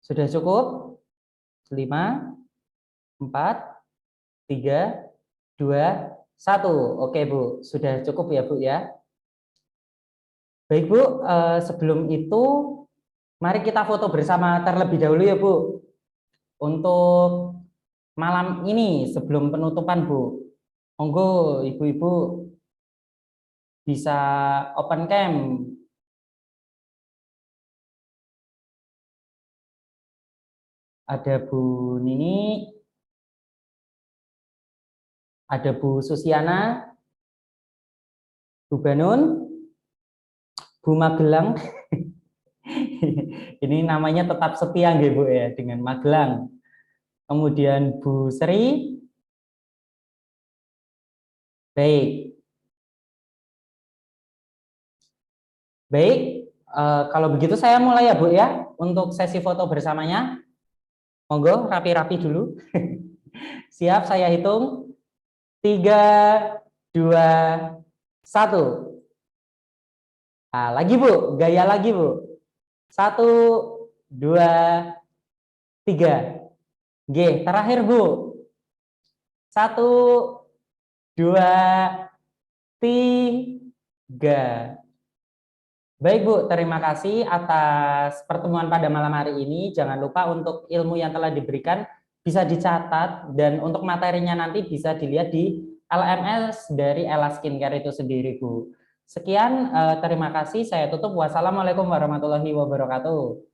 Sudah cukup? 5, 4, 3, 2, 1. Oke Bu, sudah cukup ya Bu ya. Baik Bu, sebelum itu mari kita foto bersama terlebih dahulu ya Bu. Untuk malam ini sebelum penutupan Bu. Monggo ibu-ibu bisa open cam. Ada Bu Nini, ada Bu Susiana, Bu Banun, Bu Magelang. Ini namanya tetap setia nggih Bu ya dengan Magelang. Kemudian Bu Sri. Baik. Baik, kalau begitu saya mulai ya Bu ya untuk sesi foto bersamanya. Monggo rapi-rapi dulu. Siap, saya hitung. 3, 2, 1. Nah, lagi Bu, gaya lagi Bu. 1, 2, 3. G, terakhir Bu. 1, 2, 3. Baik Bu, terima kasih atas pertemuan pada malam hari ini. Jangan lupa untuk ilmu yang telah diberikan bisa dicatat dan untuk materinya nanti bisa dilihat di LMS dari Ella Skincare itu sendiri Bu. Sekian, terima kasih. Saya tutup. Wassalamualaikum warahmatullahi wabarakatuh.